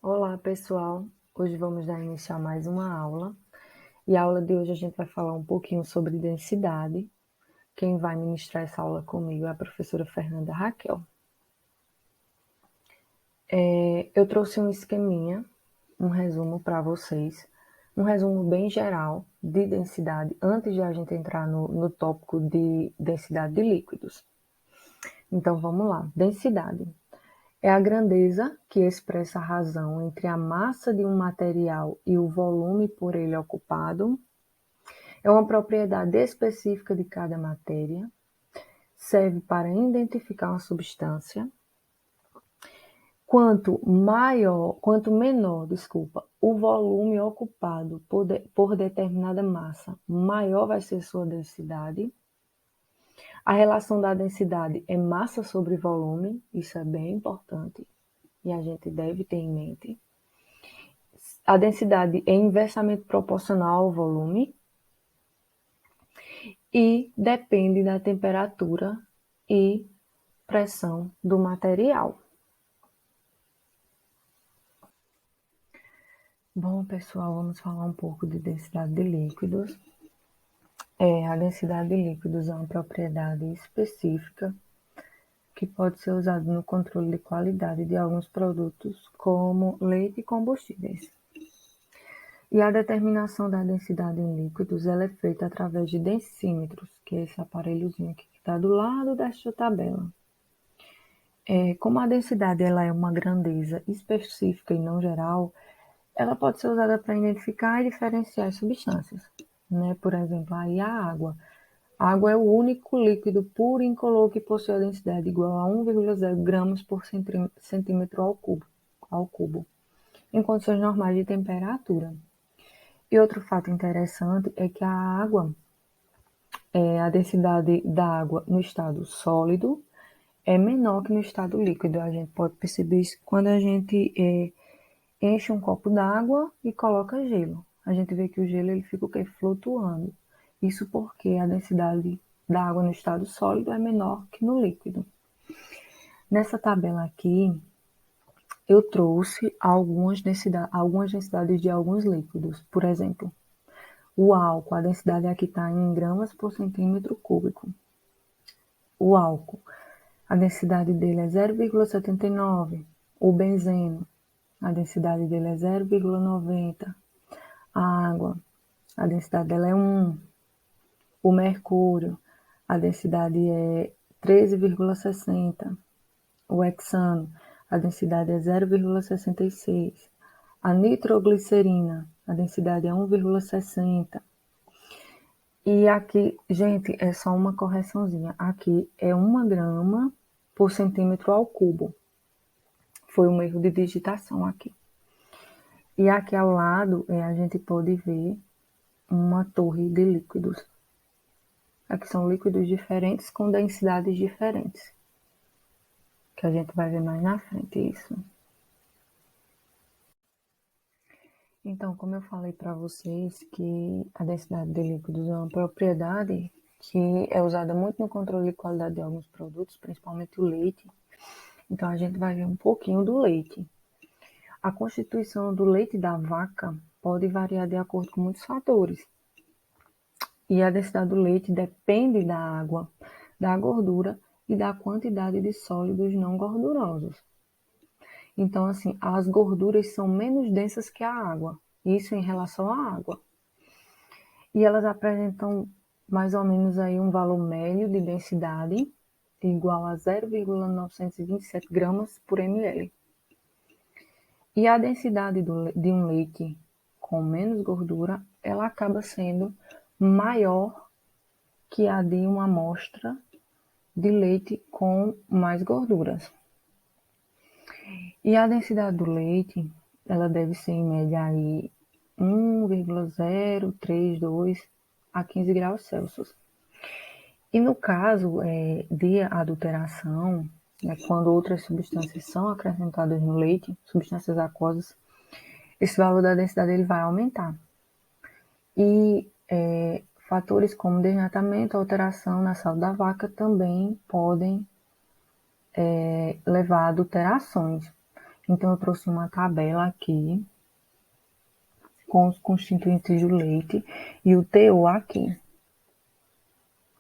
Olá, pessoal. Hoje vamos dar início a mais uma aula. E a aula de hoje a gente vai falar um pouquinho sobre densidade. Quem vai ministrar essa aula comigo é a professora Fernanda Raquel. Eu trouxe um esqueminha, um resumo para vocês, um resumo bem geral de densidade, antes de a gente entrar no tópico de densidade de líquidos. Então, vamos lá. Densidade é a grandeza que expressa a razão entre a massa de um material e o volume por ele ocupado. É uma propriedade específica de cada matéria. Serve para identificar uma substância. Quanto menor, o volume ocupado por determinada massa, maior vai ser sua densidade. A relação da densidade é massa sobre volume, isso é bem importante e a gente deve ter em mente. A densidade é inversamente proporcional ao volume e depende da temperatura e pressão do material. Bom, pessoal, vamos falar um pouco de densidade de líquidos. A densidade de líquidos é uma propriedade específica que pode ser usada no controle de qualidade de alguns produtos, como leite e combustíveis. E a determinação da densidade em líquidos ela é feita através de densímetros, que é esse aparelhozinho aqui que está do lado desta tabela. Como a densidade ela é uma grandeza específica e não geral, ela pode ser usada para identificar e diferenciar as substâncias. Né? Por exemplo, aí a água. A água é o único líquido puro e incolor que possui a densidade igual a 1,0 gramas por centímetro ao cubo, em condições normais de temperatura. E outro fato interessante é que a densidade da água no estado sólido é menor que no estado líquido. A gente pode perceber isso quando a gente enche um copo d'água e coloca gelo. A gente vê que o gelo ele fica o quê? Flutuando. Isso porque a densidade da água no estado sólido é menor que no líquido. Nessa tabela aqui, eu trouxe algumas densidades de alguns líquidos. Por exemplo, o álcool, a densidade aqui está em gramas por centímetro cúbico. O álcool, a densidade dele é 0,79. O benzeno, a densidade dele é 0,90. A água, a densidade dela é 1. O mercúrio, a densidade é 13,60. O hexano, a densidade é 0,66. A nitroglicerina, a densidade é 1,60. E aqui, gente, é só uma correçãozinha. Aqui é 1 grama por centímetro ao cubo. Foi um erro de digitação aqui. E aqui ao lado, a gente pode ver uma torre de líquidos. Aqui são líquidos diferentes com densidades diferentes. Que a gente vai ver mais na frente isso. Então, como eu falei para vocês que a densidade de líquidos é uma propriedade que é usada muito no controle de qualidade de alguns produtos, principalmente o leite. Então, a gente vai ver um pouquinho do leite. A constituição do leite da vaca pode variar de acordo com muitos fatores. E a densidade do leite depende da água, da gordura e da quantidade de sólidos não gordurosos. Então, assim, as gorduras são menos densas que a água. Isso em relação à água. E elas apresentam mais ou menos aí um valor médio de densidade igual a 0,927 gramas por ml. E a densidade de um leite com menos gordura, ela acaba sendo maior que a de uma amostra de leite com mais gorduras. E a densidade do leite, ela deve ser em média aí 1,032 a 15 graus Celsius. E no caso de adulteração, quando outras substâncias são acrescentadas no leite, substâncias aquosas, esse valor da densidade ele vai aumentar. E fatores como desnatamento, alteração na saúde da vaca também podem levar a adulterações. Então, eu trouxe uma tabela aqui com os constituintes do leite e o teor aqui,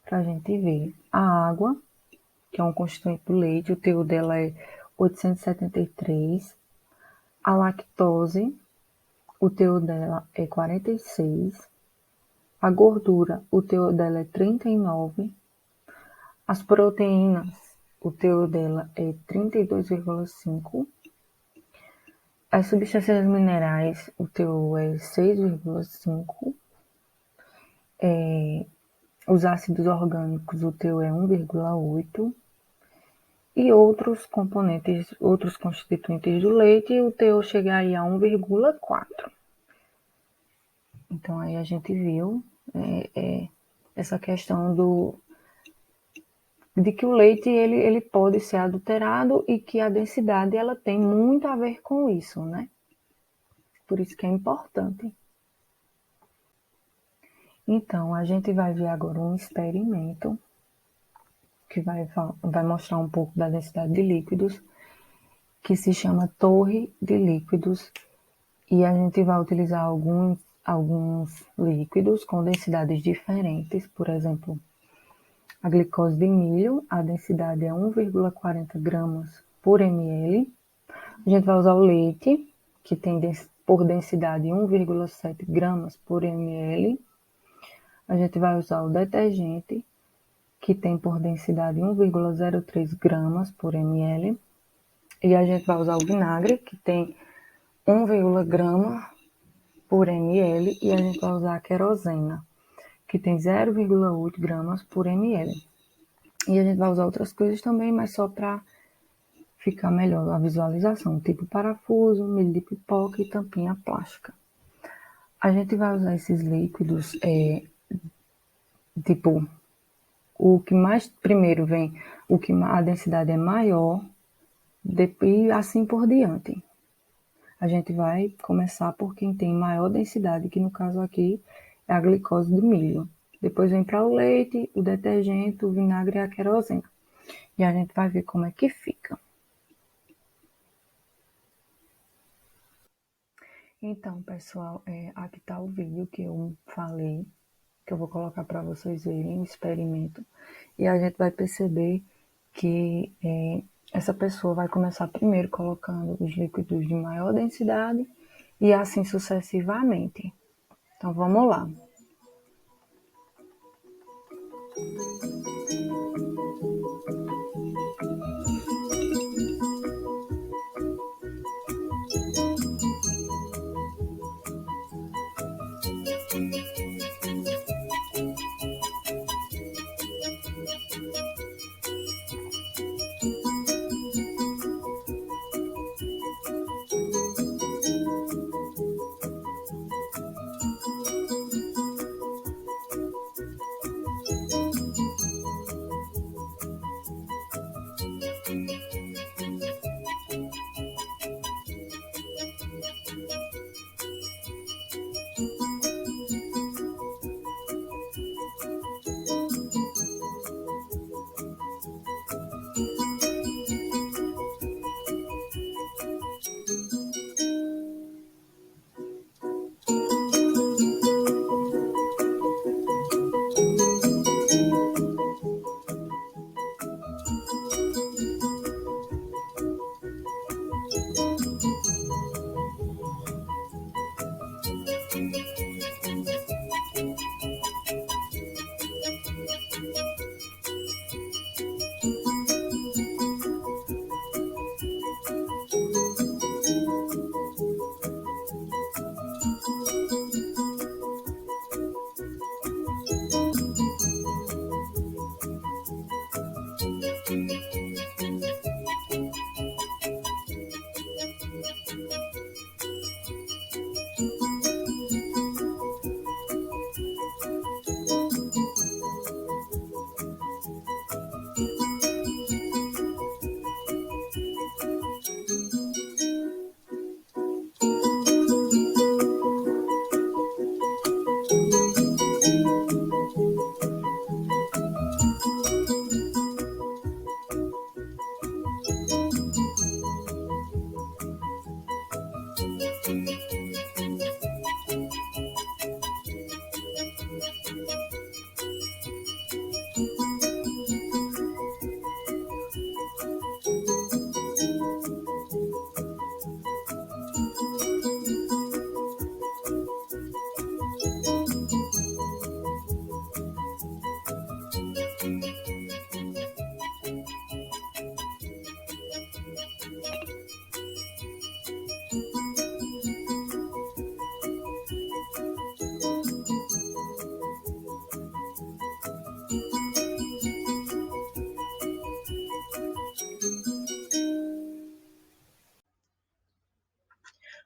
para a gente ver. A água, que é um constituinte do leite, o teor dela é 873. A lactose, o teor dela é 46. A gordura, o teor dela é 39. As proteínas, o teor dela é 32,5. As substâncias minerais, o teor é 6,5. Os ácidos orgânicos, o teor é 1,8. E outros componentes, outros constituintes do leite, o teor chega aí a 1,4. Então, aí a gente viu essa questão de que o leite ele pode ser adulterado e que a densidade ela tem muito a ver com isso, né? Por isso que é importante. Então, a gente vai ver agora um experimento que vai mostrar um pouco da densidade de líquidos, que se chama torre de líquidos, e a gente vai utilizar alguns líquidos com densidades diferentes, por exemplo, a glicose de milho, a densidade é 1,40 gramas por ml. A gente vai usar o leite, que tem por densidade 1,7 gramas por ml. A gente vai usar o detergente, que tem por densidade 1,03 gramas por ml. E a gente vai usar o vinagre, que tem 1, grama por ml. E a gente vai usar a querosena, que tem 0,8 gramas por ml. E a gente vai usar outras coisas também, mas só para ficar melhor a visualização, tipo parafuso, milho de pipoca e tampinha plástica. A gente vai usar esses líquidos, tipo, o que mais primeiro vem, o que a densidade é maior, e assim por diante. A gente vai começar por quem tem maior densidade, que no caso aqui é a glicose de milho. Depois vem para o leite, o detergente, o vinagre e a querosena. E a gente vai ver como é que fica. Então, pessoal, aqui está o vídeo que eu falei, que eu vou colocar para vocês verem o experimento. E a gente vai perceber que essa pessoa vai começar primeiro colocando os líquidos de maior densidade e assim sucessivamente. Então, vamos lá.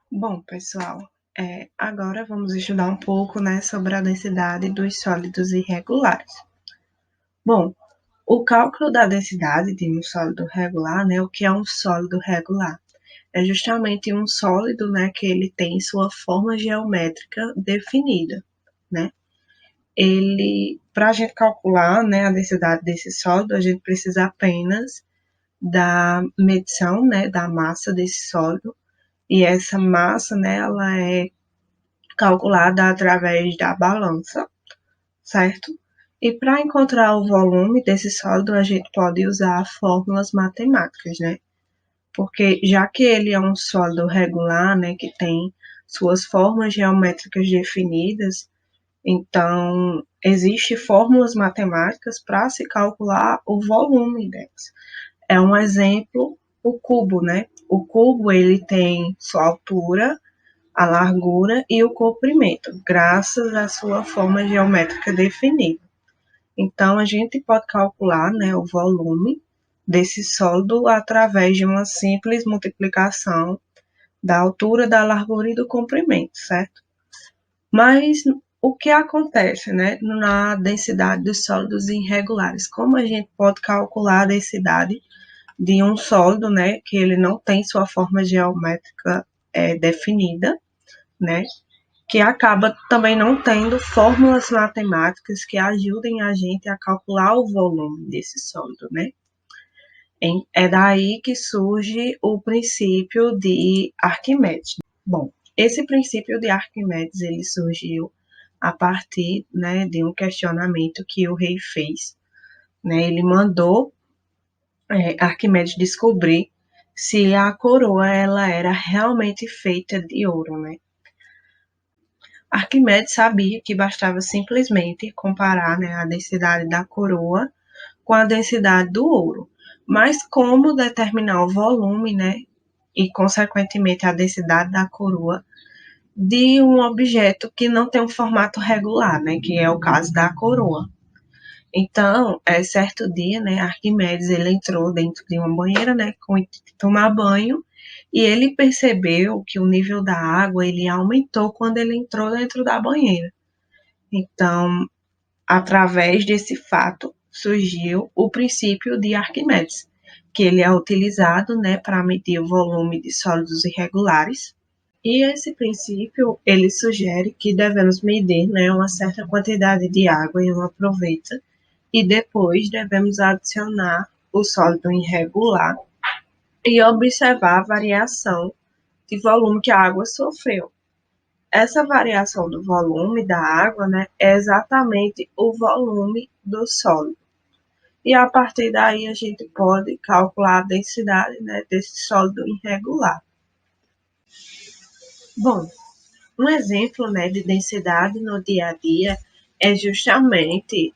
Bom, pessoal, agora vamos estudar um pouco, né, sobre a densidade dos sólidos irregulares. Bom, o cálculo da densidade de um sólido regular, né, o que é um sólido regular? É justamente um sólido, né, que ele tem sua forma geométrica definida, né? Para a gente calcular, né, a densidade desse sólido, a gente precisa apenas da medição, né, da massa desse sólido, e essa massa, né, ela é calculada através da balança, certo? E para encontrar o volume desse sólido, a gente pode usar fórmulas matemáticas, né? Porque já que ele é um sólido regular, né, que tem suas formas geométricas definidas, então existem fórmulas matemáticas para se calcular o volume delas. É um exemplo o cubo, né? O cubo ele tem sua altura, a largura e o comprimento, graças à sua forma geométrica definida. Então, a gente pode calcular, né, o volume desse sólido através de uma simples multiplicação da altura, da largura e do comprimento, certo? Mas o que acontece, né, na densidade dos sólidos irregulares? Como a gente pode calcular a densidade de um sólido, né, que ele não tem sua forma geométrica definida, né, que acaba também não tendo fórmulas matemáticas que ajudem a gente a calcular o volume desse sólido, né? É daí que surge o princípio de Arquimedes. Bom, esse princípio de Arquimedes ele surgiu a partir, né, de um questionamento que o rei fez, né? Ele mandou Arquimedes descobrir se a coroa ela era realmente feita de ouro, né? Arquimedes sabia que bastava simplesmente comparar, né, a densidade da coroa com a densidade do ouro. Mas como determinar o volume, né, e consequentemente a densidade da coroa de um objeto que não tem um formato regular, né, que é o caso da coroa. Então, certo dia, né, Arquimedes ele entrou dentro de uma banheira, né, com tomar banho, e ele percebeu que o nível da água ele aumentou quando ele entrou dentro da banheira. Então, através desse fato, surgiu o princípio de Arquimedes, que ele é utilizado, né, para medir o volume de sólidos irregulares. E esse princípio, ele sugere que devemos medir, né, uma certa quantidade de água em uma proveta e depois devemos adicionar o sólido irregular e observar a variação de volume que a água sofreu. Essa variação do volume da água, né, é exatamente o volume do sólido. E a partir daí a gente pode calcular a densidade, né, desse sólido irregular. Bom, um exemplo, né, de densidade no dia a dia é justamente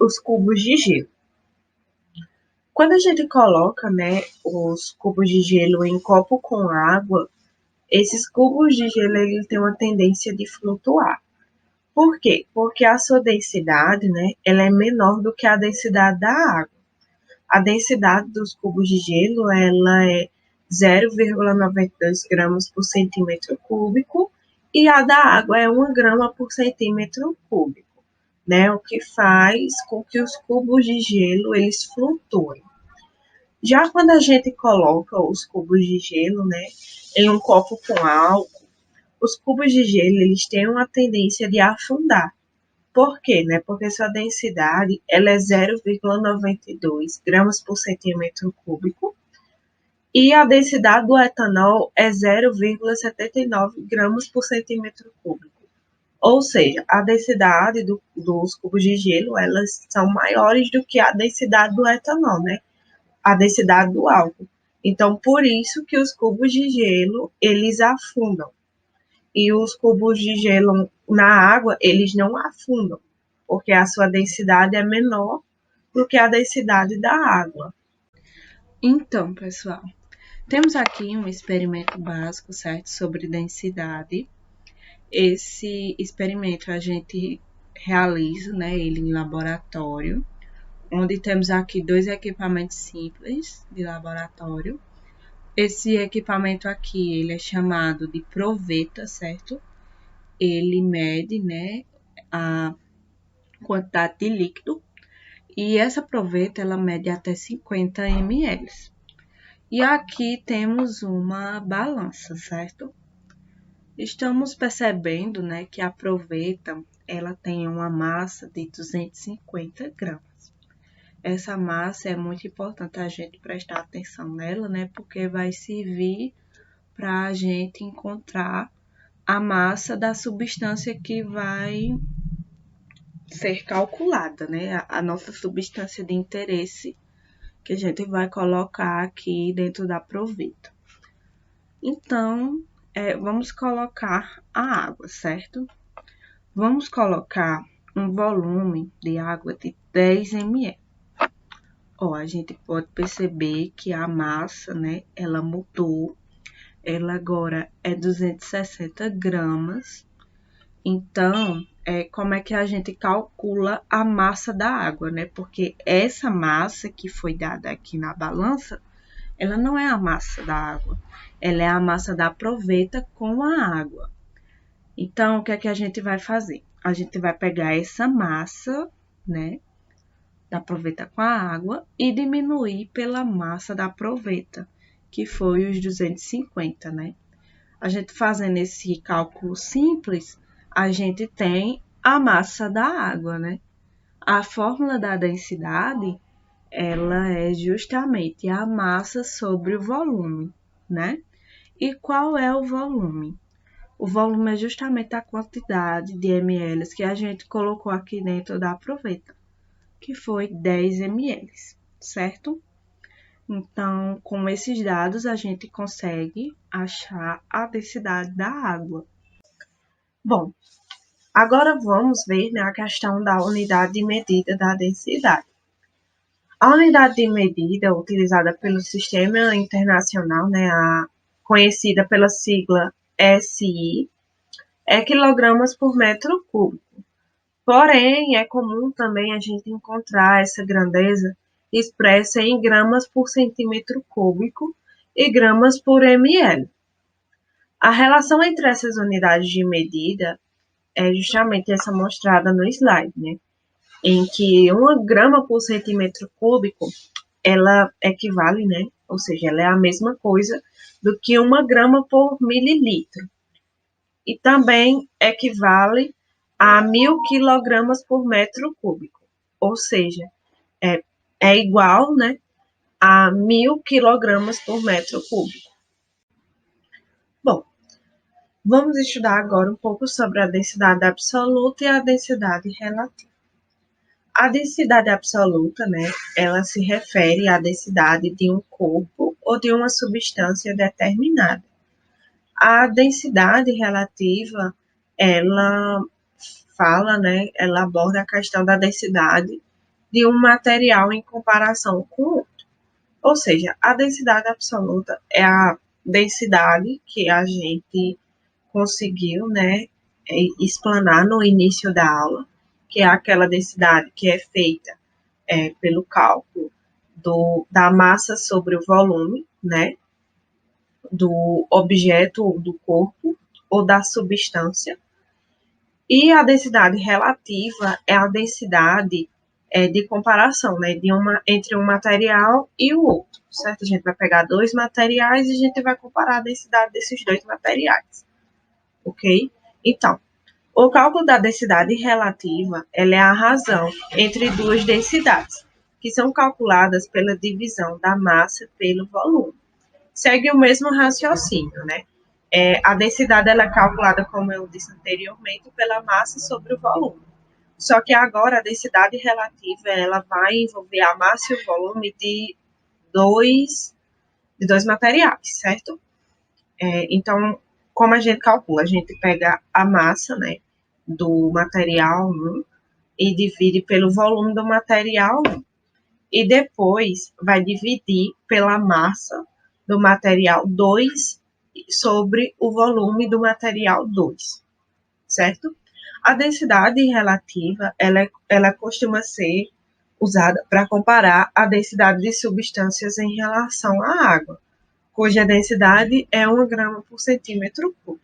os cubos de gelo. Quando a gente coloca, né, os cubos de gelo em copo com água, esses cubos de gelo ele têm uma tendência de flutuar. Por quê? Porque a sua densidade, né, ela é menor do que a densidade da água. A densidade dos cubos de gelo, ela é 0,92 gramas por centímetro cúbico e a da água é 1 grama por centímetro cúbico, né? O que faz com que os cubos de gelo, eles flutuem. Já quando a gente coloca os cubos de gelo, né, em um copo com álcool, os cubos de gelo, eles têm uma tendência de afundar. Por quê? Né? Porque sua densidade ela é 0,92 gramas por centímetro cúbico e a densidade do etanol é 0,79 gramas por centímetro cúbico. Ou seja, a densidade dos cubos de gelo elas são maiores do que a densidade do etanol, né? A densidade do álcool. Então, por isso que os cubos de gelo eles afundam e os cubos de gelo na água, eles não afundam, porque a sua densidade é menor do que a densidade da água. Então, pessoal, temos aqui um experimento básico, certo, sobre densidade. Esse experimento a gente realiza, né, ele em laboratório, onde temos aqui dois equipamentos simples de laboratório. Esse equipamento aqui, ele é chamado de proveta, certo? Ele mede, né, a quantidade de líquido e essa proveta, ela mede até 50 ml. E aqui temos uma balança, certo? Estamos percebendo, né, que a proveta, ela tem uma massa de 250 gramas. Essa massa é muito importante a gente prestar atenção nela, né, porque vai servir para a gente encontrar a massa da substância que vai ser calculada, né, a nossa substância de interesse que a gente vai colocar aqui dentro da proveta. Então, vamos colocar a água, certo? Vamos colocar um volume de água de 10 ml. Ó, a gente pode perceber que a massa, né, ela mudou. Ela agora é 260 gramas. Então, como é que a gente calcula a massa da água, né? Porque essa massa que foi dada aqui na balança, ela não é a massa da água. Ela é a massa da proveta com a água. Então, o que é que a gente vai fazer? A gente vai pegar essa massa, né, da proveta com a água e diminuir pela massa da proveta, que foi os 250, né? A gente fazendo esse cálculo simples, a gente tem a massa da água, né? A fórmula da densidade, ela é justamente a massa sobre o volume, né? E qual é o volume? O volume é justamente a quantidade de ml que a gente colocou aqui dentro da proveta, que foi 10 ml, certo? Então, com esses dados, a gente consegue achar a densidade da água. Bom, agora vamos ver, né, a questão da unidade de medida da densidade. A unidade de medida utilizada pelo Sistema Internacional, né, conhecida pela sigla SI, é quilogramas por metro cúbico. Porém, é comum também a gente encontrar essa grandeza expressa em gramas por centímetro cúbico e gramas por ml. A relação entre essas unidades de medida é justamente essa mostrada no slide, né? Em que 1 grama por centímetro cúbico, ela equivale, né? Ou seja, ela é a mesma coisa do que 1 grama por mililitro. E também equivale a 1.000 quilogramas por metro cúbico. Ou seja, é igual, né, a 1.000 quilogramas por metro cúbico. Bom, vamos estudar agora um pouco sobre a densidade absoluta e a densidade relativa. A densidade absoluta, né, ela se refere à densidade de um corpo ou de uma substância determinada. A densidade relativa, ela fala, né, ela aborda a questão da densidade de um material em comparação com o outro. Ou seja, a densidade absoluta é a densidade que a gente conseguiu, né, explanar no início da aula, que é aquela densidade que é feita pelo cálculo da massa sobre o volume, né, do objeto, do corpo ou da substância. E a densidade relativa é a densidade de comparação, né, entre um material e o outro, certo? A gente vai pegar dois materiais e a gente vai comparar a densidade desses dois materiais, ok? Então, o cálculo da densidade relativa, ela é a razão entre duas densidades, que são calculadas pela divisão da massa pelo volume. Segue o mesmo raciocínio, né? A densidade ela é calculada, como eu disse anteriormente, pela massa sobre o volume. Só que agora a densidade relativa ela vai envolver a massa e o volume de dois materiais, certo? Então, como a gente calcula? A gente pega a massa, né, do material 1 e divide pelo volume do material 1. E depois vai dividir pela massa do material 2 sobre o volume do material 2, certo? A densidade relativa, ela costuma ser usada para comparar a densidade de substâncias em relação à água. cuja densidade é 1 grama por centímetro cúbico.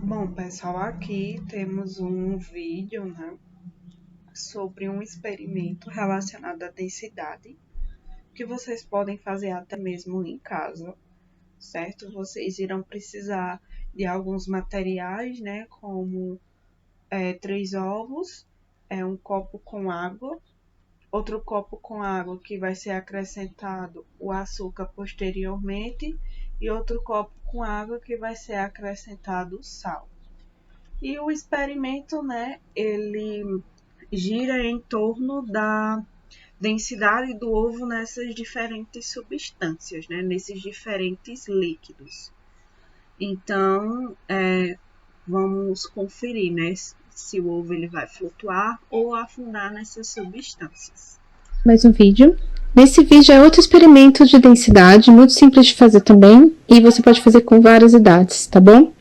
Bom, pessoal, aqui temos um vídeo, né, sobre um experimento relacionado à densidade, que vocês podem fazer até mesmo em casa, certo? Vocês irão precisar de alguns materiais, né, como 3 ovos, um copo com água, outro copo com água que vai ser acrescentado o açúcar posteriormente e outro copo com água que vai ser acrescentado o sal. E o experimento, né, ele gira em torno da densidade do ovo nessas diferentes substâncias, né, nesses diferentes líquidos. Então, vamos conferir, né, se o ovo ele vai flutuar ou afundar nessas substâncias. Mais um vídeo. Nesse vídeo é outro experimento de densidade, muito simples de fazer também, e você pode fazer com várias idades, tá bom?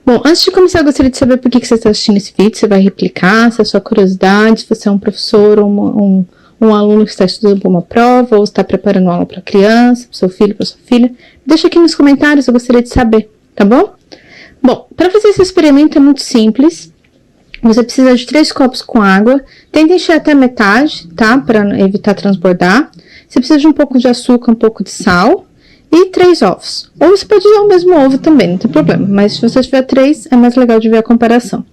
Bom, antes de começar, eu gostaria de saber por que você está assistindo esse vídeo, você vai replicar, se é sua curiosidade, se você é um professor ou um aluno que está estudando para uma prova, ou está preparando aula para criança, para seu filho, para sua filha. Deixa aqui nos comentários, eu gostaria de saber, tá bom? Bom, para fazer esse experimento é muito simples. Você precisa de 3 copos com água. Tenta encher até a metade, tá? Para evitar transbordar. Você precisa de um pouco de açúcar, um pouco de sal e 3 ovos. Ou você pode usar o mesmo ovo também, não tem problema. Mas se você tiver 3, é mais legal de ver a comparação.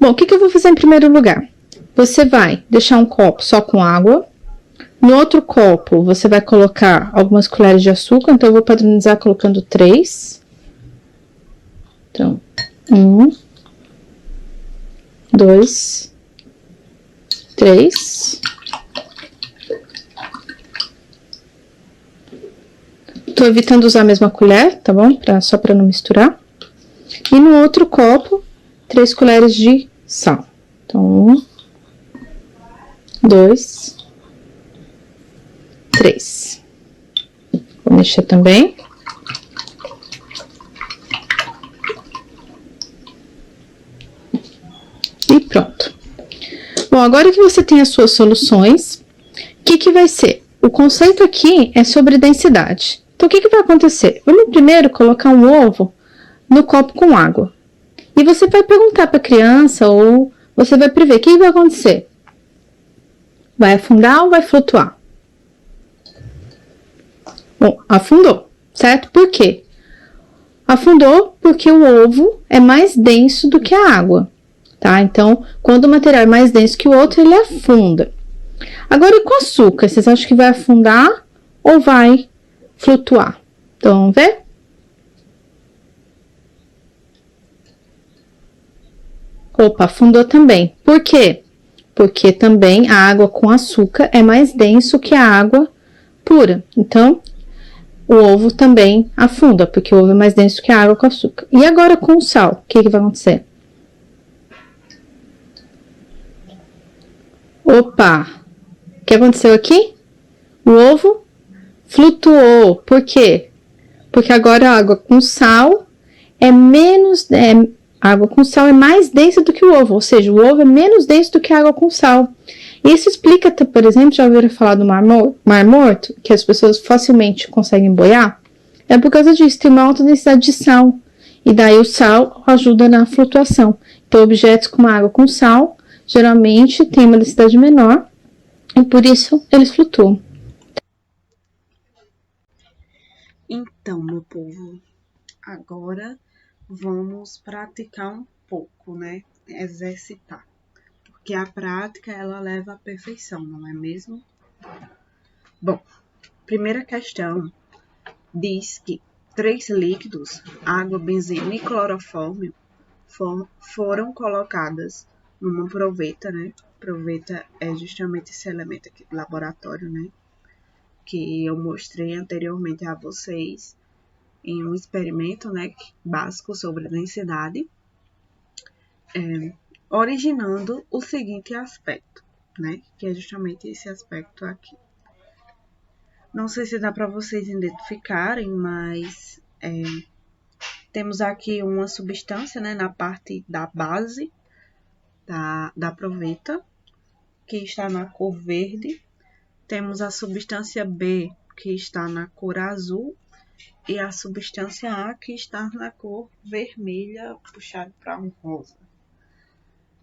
Bom, o que eu vou fazer em primeiro lugar? Você vai deixar um copo só com água. No outro copo, você vai colocar algumas colheres de açúcar. Então, eu vou padronizar colocando 3. Então, 1, 2, 3. Tô evitando usar a mesma colher, tá bom? Só para não misturar. E no outro copo, 3 colheres de sal. Então, 1, 2, 3. Vou mexer também. E pronto. Bom, agora que você tem as suas soluções, o que vai ser? O conceito aqui é sobre densidade. Então, o que vai acontecer? Vamos primeiro colocar um ovo no copo com água. E você vai perguntar para a criança ou você vai prever o que vai acontecer. Vai afundar ou vai flutuar? Bom, afundou, certo? Por quê? Afundou porque o ovo é mais denso do que a água. Tá? Então, quando o material é mais denso que o outro, ele afunda. Agora, e com açúcar? Vocês acham que vai afundar ou vai flutuar? Então, vamos ver? Opa, afundou também. Por quê? Porque também a água com açúcar é mais denso que a água pura. Então, o ovo também afunda, porque o ovo é mais denso que a água com açúcar. E agora com o sal, o que vai acontecer? Opa! O que aconteceu aqui? O ovo flutuou. Por quê? Porque agora a água com sal é menos... a água com sal é mais densa do que o ovo, ou seja, o ovo é menos denso do que a água com sal. Isso explica, por exemplo, já ouviram falar do mar morto, que as pessoas facilmente conseguem boiar? É por causa disso, tem uma alta densidade de sal. E daí o sal ajuda na flutuação. Então, objetos com água com sal geralmente tem uma densidade menor e por isso eles flutuam. Então, meu povo, agora vamos praticar um pouco, né? Exercitar. Porque a prática, ela leva à perfeição, não é mesmo? Bom, primeira questão diz que 3 líquidos, água, benzina e clorofórmio, foram colocadas numa proveta, né? Proveta é justamente esse elemento aqui do laboratório, né? Que eu mostrei anteriormente a vocês em um experimento, né? Básico sobre densidade, originando o seguinte aspecto, né? Que é justamente esse aspecto aqui. Não sei se dá para vocês identificarem, mas temos aqui uma substância, né? Na parte da base da proveta, que está na cor verde. temos a substância B, que está na cor azul, e a substância A, que está na cor vermelha, puxado para um rosa.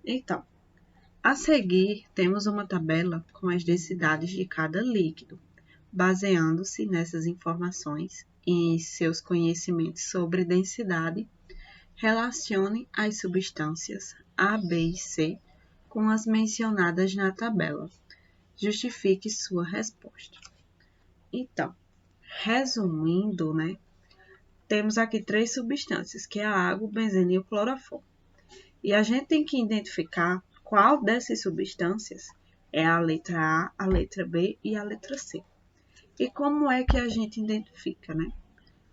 Então, a seguir, temos uma tabela com as densidades de cada líquido. Baseando-se nessas informações e em seus conhecimentos sobre densidade, relacione as substâncias A, B e C com as mencionadas na tabela. Justifique sua resposta. Então, resumindo, né, temos aqui 3 substâncias, que é a água, o benzeno e o cloroformo. E a gente tem que identificar qual dessas substâncias é a letra A, a letra B e a letra C. E como é que a gente identifica, né?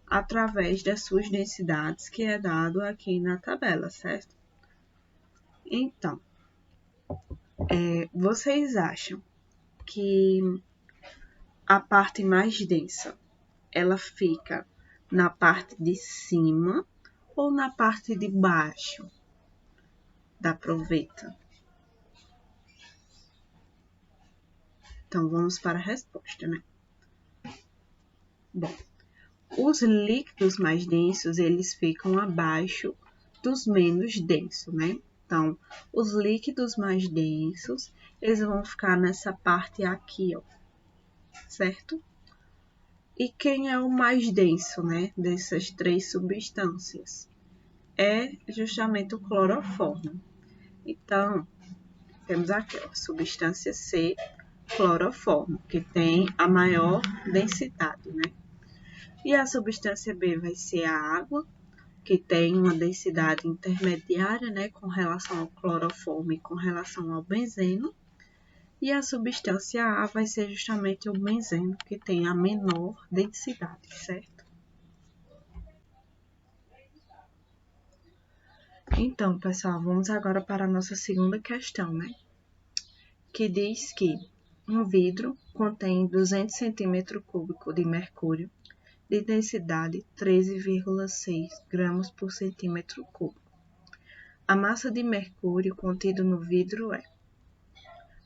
Através das suas densidades, que é dado aqui na tabela, certo? Então, vocês acham que a parte mais densa, ela fica na parte de cima ou na parte de baixo da proveta? Então, vamos para a resposta, né? Bom, os líquidos mais densos, eles ficam abaixo dos menos densos, né? Então, os líquidos mais densos, eles vão ficar nessa parte aqui, ó, certo? E quem é o mais denso, né, dessas 3 substâncias? É justamente o cloroformo. Então, temos aqui, ó, substância C, cloroformo, que tem a maior densidade, né? E a substância B vai ser a água, que tem uma densidade intermediária, né, com relação ao cloroformo e com relação ao benzeno. E a substância A vai ser justamente o benzeno, que tem a menor densidade, certo? Então, pessoal, vamos agora para a nossa segunda questão, né? Que diz que um vidro contém 200 cm³ de mercúrio, de densidade 13,6 gramas por centímetro cúbico. A massa de mercúrio contido no vidro é...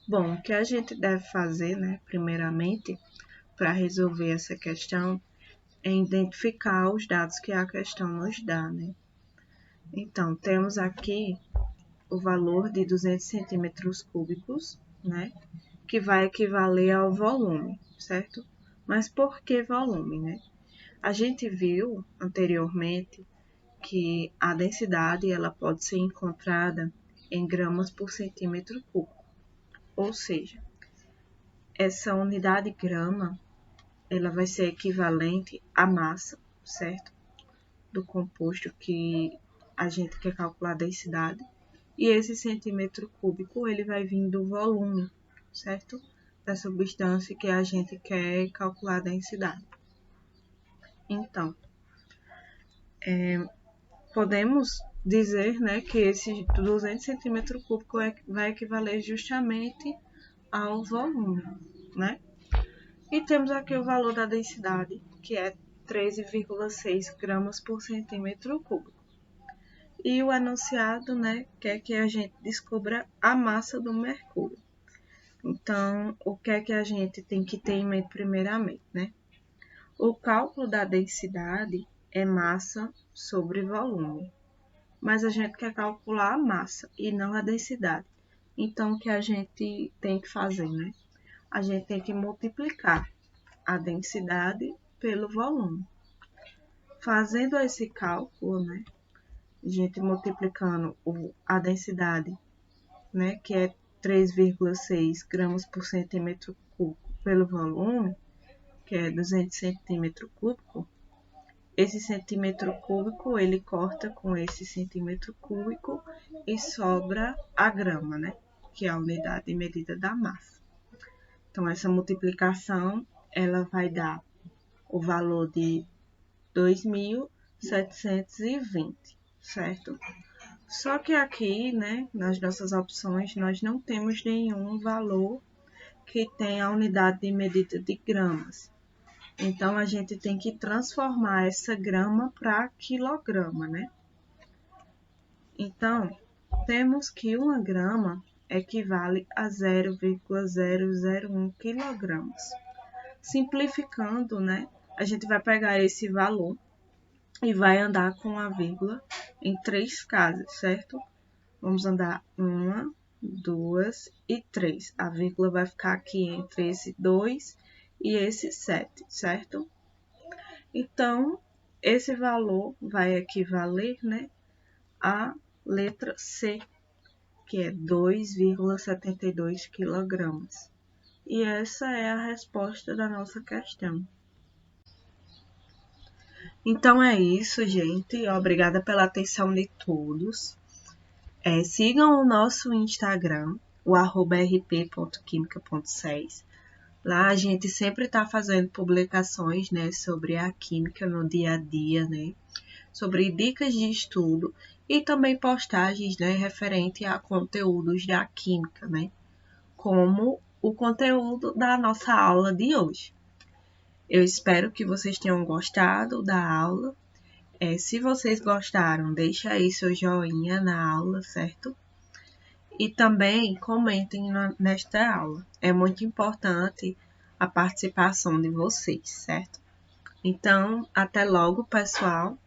Bom, o que a gente deve fazer, né, primeiramente, para resolver essa questão, é identificar os dados que a questão nos dá, né? Então, temos aqui o valor de 200 cm³, né, que vai equivaler ao volume, certo? Mas por que volume, né? A gente viu anteriormente que a densidade ela pode ser encontrada em gramas por centímetro cúbico. Ou seja, essa unidade grama ela vai ser equivalente à massa, certo? Do composto que a gente quer calcular a densidade. E esse centímetro cúbico ele vai vir do volume, certo? Da substância que a gente quer calcular a densidade. Então, podemos dizer, né, que esse 200 cm³ vai equivaler justamente ao volume, né? E temos aqui o valor da densidade, que é 13,6 gramas por centímetro cúbico. E o enunciado, né, quer que a gente descubra a massa do mercúrio. Então, o que é que a gente tem que ter em mente primeiramente, né? O cálculo da densidade é massa sobre volume, mas a gente quer calcular a massa e não a densidade. Então, o que a gente tem que fazer, né? A gente tem que multiplicar a densidade pelo volume. Fazendo esse cálculo, né? A gente multiplicando a densidade, né? Que é 3,6 gramas por centímetro cúbico pelo volume, que é 200 centímetros cúbicos, esse centímetro cúbico ele corta com esse centímetro cúbico e sobra a grama, né? Que é a unidade de medida da massa. Então, essa multiplicação ela vai dar o valor de 2.720, certo? Só que aqui, né, nas nossas opções, nós não temos nenhum valor que tenha a unidade de medida de gramas. Então, a gente tem que transformar essa grama para quilograma, né? Então, temos que 1 grama equivale a 0,001 kg. Simplificando, né, a gente vai pegar esse valor e vai andar com a vírgula em 3 casas, certo? Vamos andar 1, 2 e 3. A vírgula vai ficar aqui entre esse 2 e esse 7, certo? Então, esse valor vai equivaler, né, à letra C, que é 2,72 kg. E essa é a resposta da nossa questão. Então é isso, gente. Obrigada pela atenção de todos. Sigam o nosso Instagram, o @rp.quimica.6. Lá a gente sempre está fazendo publicações, né, sobre a química no dia a dia, né, sobre dicas de estudo e também postagens, né, referente a conteúdos da química, né, como o conteúdo da nossa aula de hoje. Eu espero que vocês tenham gostado da aula. Se vocês gostaram, deixa aí seu joinha na aula, certo? E também comentem nesta aula. É muito importante a participação de vocês, certo? Então, até logo, pessoal.